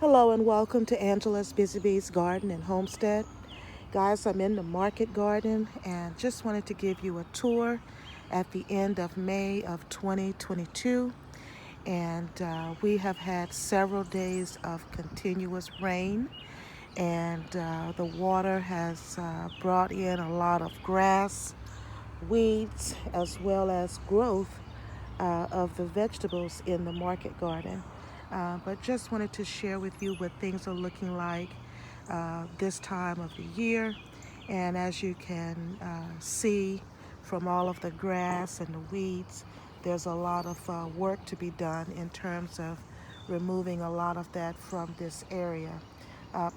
Hello and welcome to Angela's Busy Bees Garden and Homestead. Guys, I'm in the market garden and just wanted to give you a tour at the end of May of 2022. And we have had several days of continuous rain, and the water has brought in a lot of grass, weeds, as well as growth of the vegetables in the market garden. But just wanted to share with you what things are looking like this time of the year. And as you can see from all of the grass and the weeds, there's a lot of work to be done in terms of removing a lot of that from this area.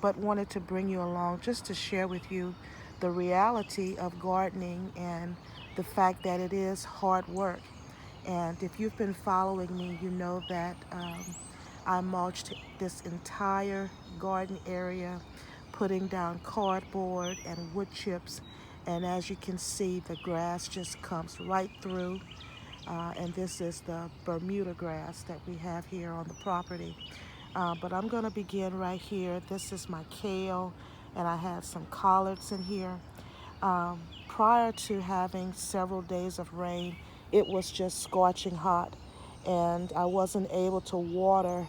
But wanted to bring you along just to share with you the reality of gardening and the fact that it is hard work. And if you've been following me, you know that I mulched this entire garden area, putting down cardboard and wood chips. And as you can see, the grass just comes right through. And this is the Bermuda grass that we have here on the property. But I'm going to begin right here. This is my kale, and I have some collards in here. Prior to having several days of rain, it was just scorching hot, and I wasn't able to water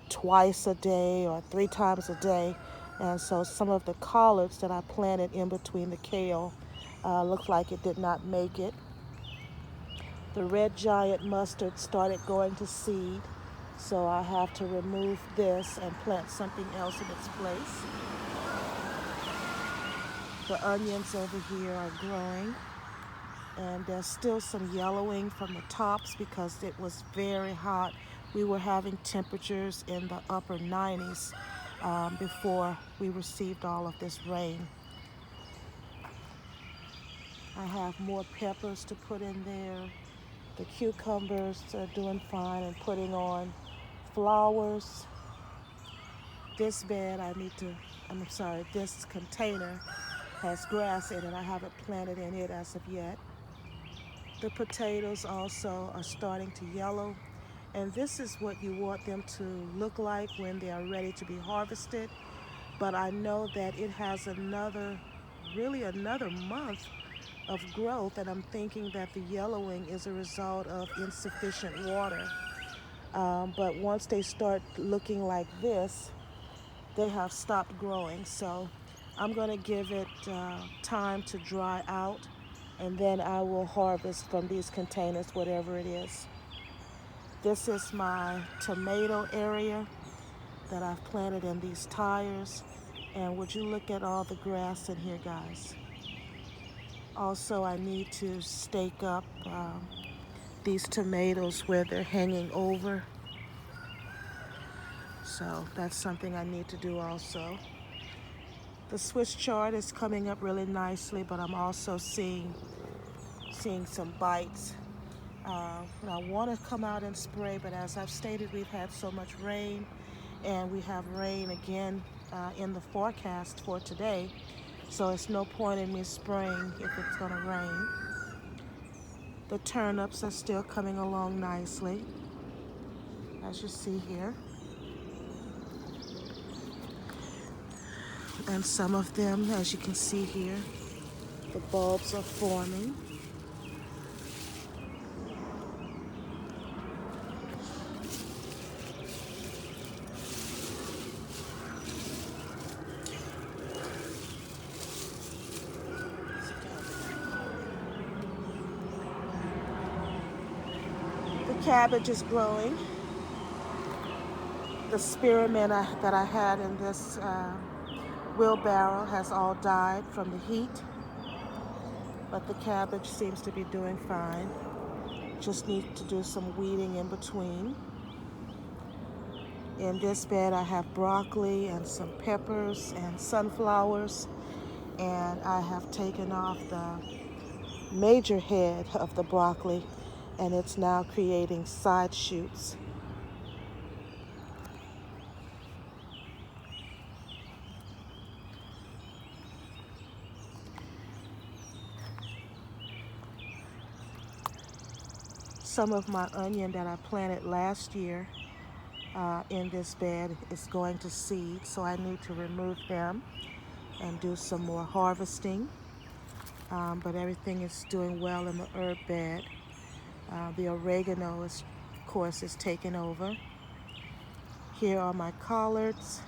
twice a day or three times a day. And so some of the collards that I planted in between the kale looked like it did not make it. The red giant mustard started going to seed, so I have to remove this and plant something else in its place. The onions over here are growing, and there's still some yellowing from the tops because it was very hot. We were having temperatures in the upper 90s before we received all of this rain. I have more peppers to put in there. The cucumbers are doing fine and putting on flowers. This bed this container has grass in it. I haven't planted in it as of yet. The potatoes also are starting to yellow, and this is what you want them to look like when they are ready to be harvested. But I know that it has really another month of growth, and I'm thinking that the yellowing is a result of insufficient water. But once they start looking like this, they have stopped growing. So I'm going to give it time to dry out, and then I will harvest from these containers whatever it is. This is my tomato area that I've planted in these tires. And would you look at all the grass in here, guys? Also, I need to stake up these tomatoes where they're hanging over. So that's something I need to do also. The Swiss chard is coming up really nicely, but I'm also seeing some bites. I want to come out and spray, but as I've stated, we've had so much rain, and we have rain again in the forecast for today. So it's no point in me spraying if it's going to rain. The turnips are still coming along nicely, as you see here. And some of them, as you can see here, the bulbs are forming. The cabbage is growing. The spearmint that I had in this wheelbarrow has all died from the heat, but the cabbage seems to be doing fine. Just need to do some weeding in between. In this bed I have broccoli and some peppers and sunflowers, and I have taken off the major head of the broccoli, and it's now creating side shoots. Some of my onion that I planted last year in this bed is going to seed, so I need to remove them and do some more harvesting. But everything is doing well in the herb bed. The oregano, of course, is taking over. Here are my collards.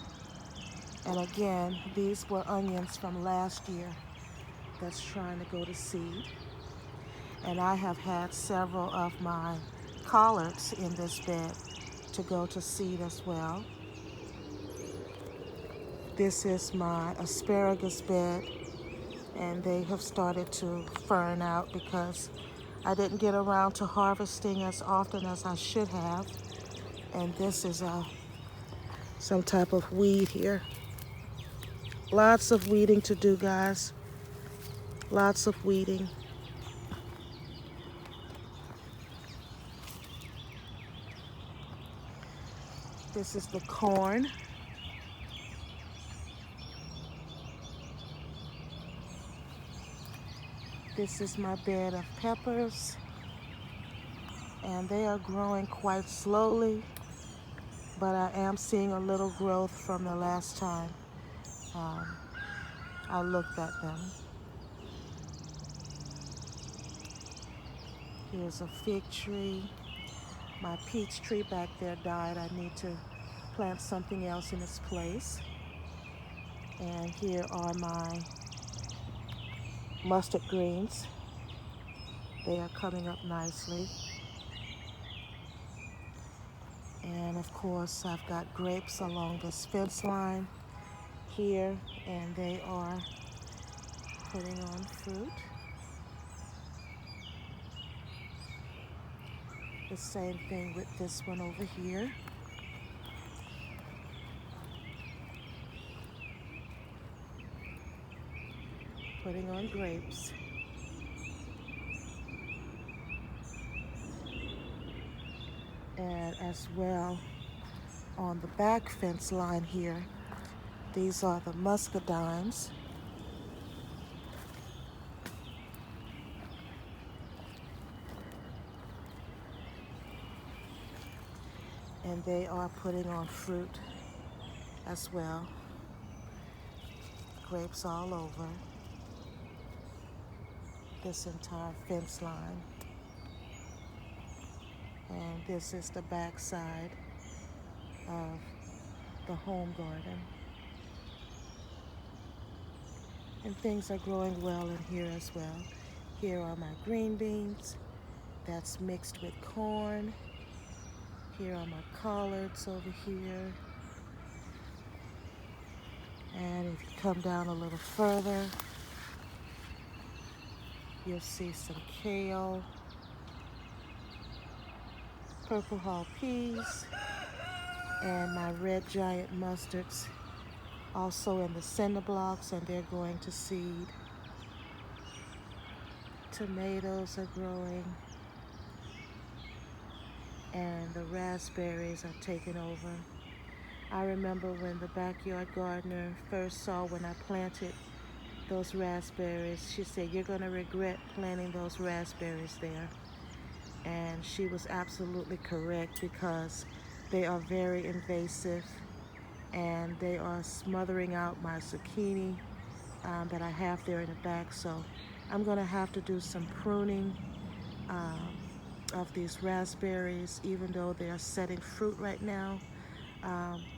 And again, these were onions from last year that's trying to go to seed. And I have had several of my collards in this bed to go to seed as well. This is my asparagus bed, and they have started to fern out because I didn't get around to harvesting as often as I should have. And this is some type of weed here. Lots of weeding to do, guys. Lots of weeding. This is the corn. This is my bed of peppers, and they are growing quite slowly, but I am seeing a little growth from the last time I looked at them. Here's a fig tree. My peach tree back there died. I need to plant something else in its place. And here are my mustard greens. They are coming up nicely. And of course, I've got grapes along this fence line here, and they are putting on fruit. The same thing with this one over here. Putting on grapes. And as well, on the back fence line here, these are the muscadines. And they are putting on fruit as well. Grapes all over this entire fence line. And this is the back side of the home garden. And things are growing well in here as well. Here are my green beans. That's mixed with corn. Here are my collards over here. And if you come down a little further, you'll see some kale, purple hull peas, and my red giant mustards also in the cinder blocks, and they're going to seed. Tomatoes are growing, and the raspberries are taking over. I remember when the backyard gardener first saw when I planted those raspberries, she said, "You're going to regret planting those raspberries there." And she was absolutely correct, because they are very invasive and they are smothering out my zucchini that I have there in the back. So I'm going to have to do some pruning of these raspberries, even though they are setting fruit right now.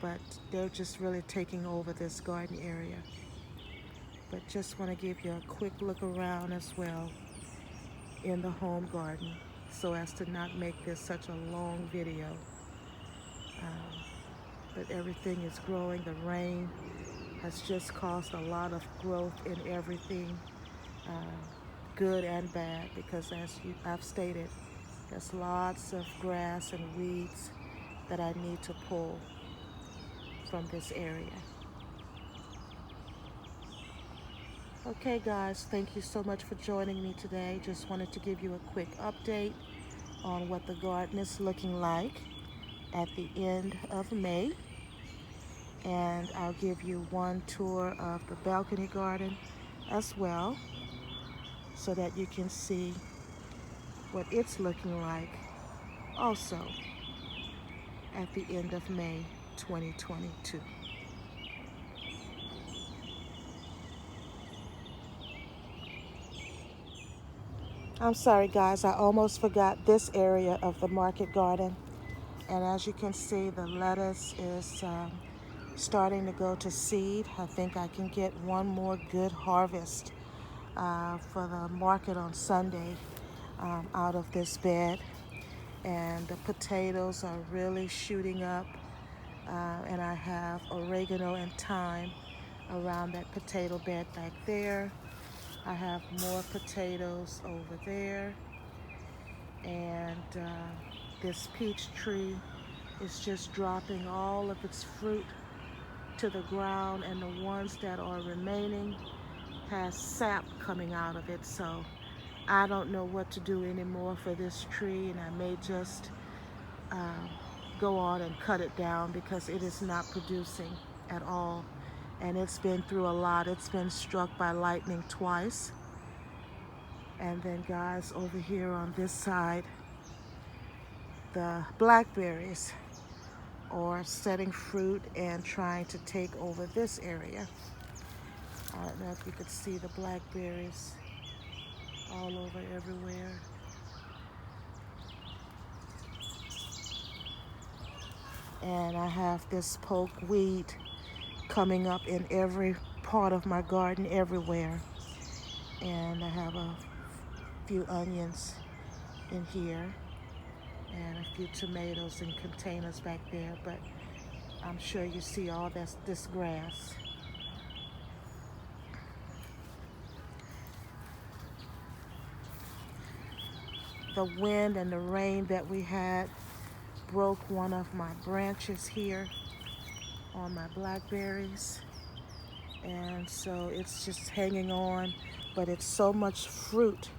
But they're just really taking over this garden area. But just want to give you a quick look around as well in the home garden, so as to not make this such a long video. But everything is growing. The rain has just caused a lot of growth in everything, good and bad, because as I've stated, there's lots of grass and weeds that I need to pull from this area. Okay guys, thank you so much for joining me today. Just wanted to give you a quick update on what the garden is looking like at the end of May. And I'll give you one tour of the balcony garden as well, so that you can see what it's looking like also. at the end of May 2022. I'm sorry guys, I almost forgot this area of the market garden. And as you can see, the lettuce is starting to go to seed. I think I can get one more good harvest for the market on Sunday out of this bed. And the potatoes are really shooting up. And I have oregano and thyme around that potato bed back there. I have more potatoes over there. And this peach tree is just dropping all of its fruit to the ground, and the ones that are remaining has sap coming out of it. So I don't know what to do anymore for this tree, and I may just go on and cut it down because it is not producing at all. And it's been through a lot. It's been struck by lightning twice. And then guys, over here on this side, the blackberries are setting fruit and trying to take over this area. I don't know if you could see the blackberries all over everywhere. And I have this pokeweed coming up in every part of my garden everywhere. And I have a few onions in here and a few tomatoes in containers back there, but I'm sure you see all this grass. The wind and the rain that we had broke one of my branches here on my blackberries, and so it's just hanging on, but it's so much fruit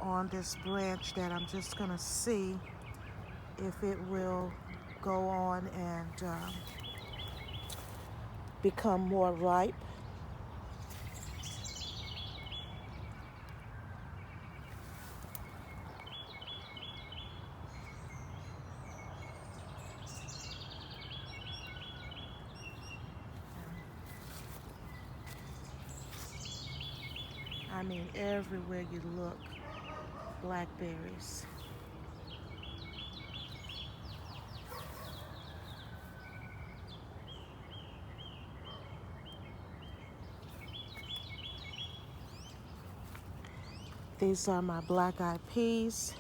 on this branch that I'm just gonna see if it will go on and become more ripe. I mean, everywhere you look, blackberries. These are my black-eyed peas,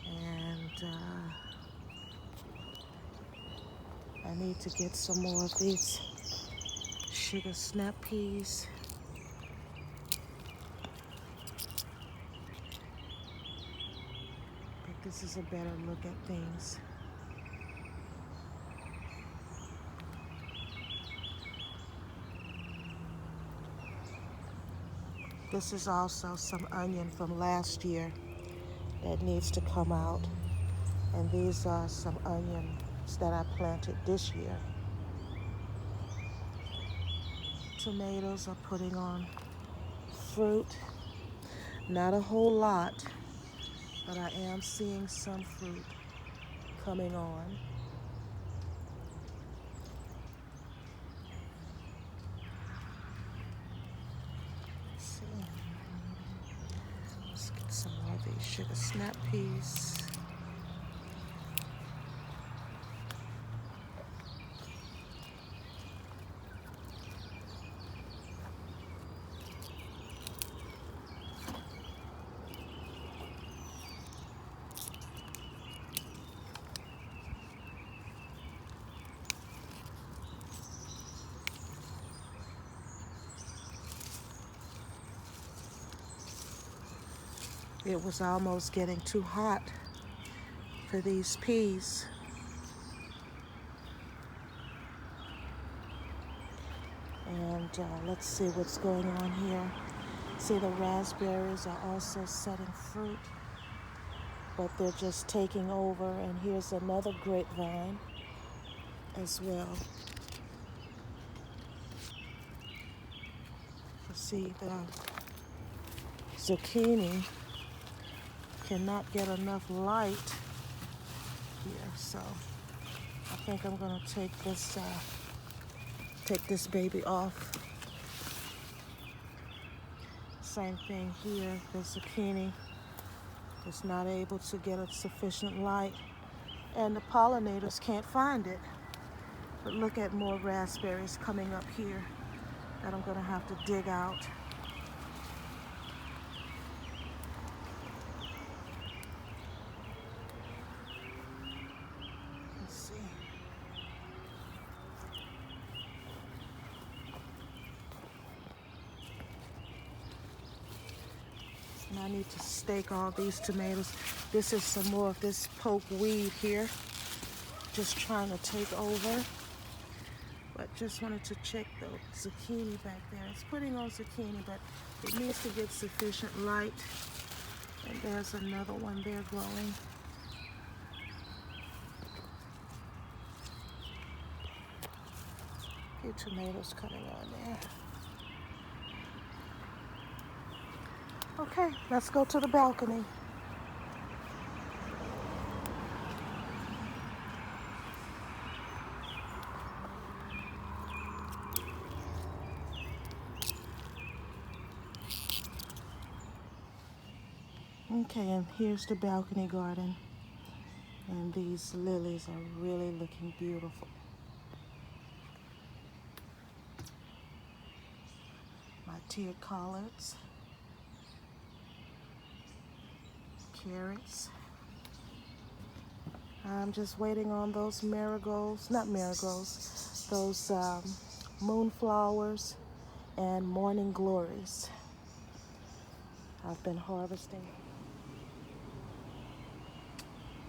and I need to get some more of these sugar snap peas. But this is a better look at things. This is also some onion from last year that needs to come out. And these are some onions that I planted this year. Tomatoes are putting on fruit. Not a whole lot, but I am seeing some fruit coming on. Let's see. Let's get some more of these sugar snap peas. It was almost getting too hot for these peas. And let's see what's going on here. See, the raspberries are also setting fruit, but they're just taking over. And here's another grapevine as well. You see, the zucchini cannot get enough light here. So I think I'm gonna take this baby off. Same thing here. The zucchini is not able to get a sufficient light, and the pollinators can't find it. But look at more raspberries coming up here that I'm gonna have to dig out. Let's see. And I need to stake all these tomatoes. This is some more of this poke weed here, just trying to take over. But just wanted to check the zucchini back there. It's putting on zucchini, but it needs to get sufficient light. And there's another one there growing. A few tomatoes coming on there. Okay, let's go to the balcony. Okay, and here's the balcony garden. And these lilies are really looking beautiful. My tiered collards. Carrots. I'm just waiting on those marigolds, not marigolds, those moonflowers and morning glories. I've been harvesting.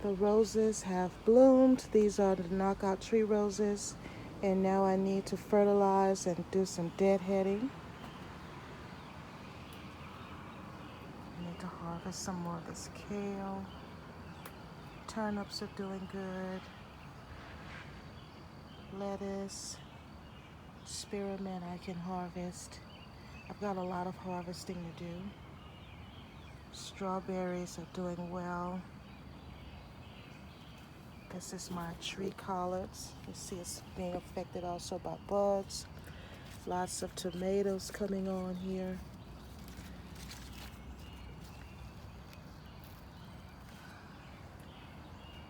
The roses have bloomed. These are the knockout tree roses. And now I need to fertilize and do some deadheading. I need to harvest some more of this kale. Turnips are doing good. Lettuce, spearmint I can harvest. I've got a lot of harvesting to do. Strawberries are doing well. This is my tree collards. You see it's being affected also by bugs. Lots of tomatoes coming on here.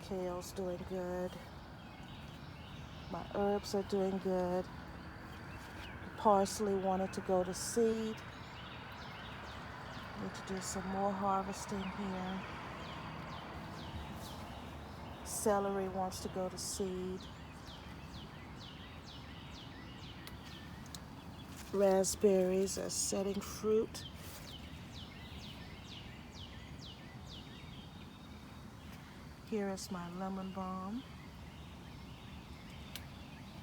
Kale's doing good. My herbs are doing good. Parsley wanted to go to seed. Need to do some more harvesting here. Celery wants to go to seed. Raspberries are setting fruit. Here is my lemon balm.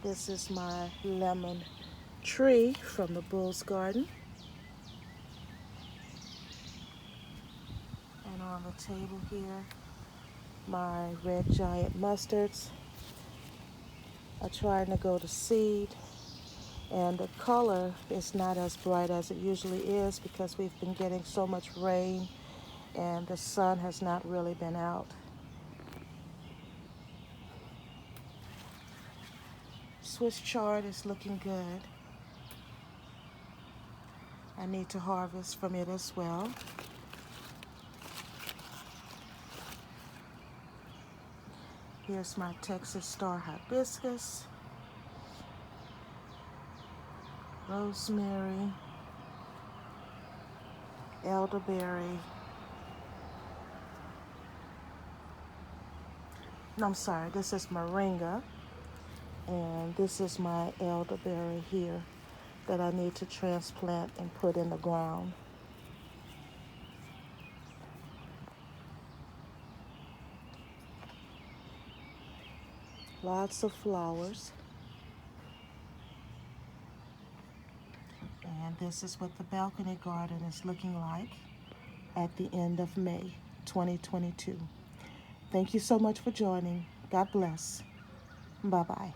This is my lemon tree from the Bull's Garden. And on the table here, my red giant mustards are trying to go to seed. And the color is not as bright as it usually is because we've been getting so much rain and the sun has not really been out. Swiss chard is looking good. I need to harvest from it as well. Here's my Texas star hibiscus. Rosemary. Elderberry. No, I'm sorry, this is moringa. And this is my elderberry here that I need to transplant and put in the ground. Lots of flowers. And this is what the balcony garden is looking like at the end of May 2022. Thank you so much for joining. God bless. Bye-bye.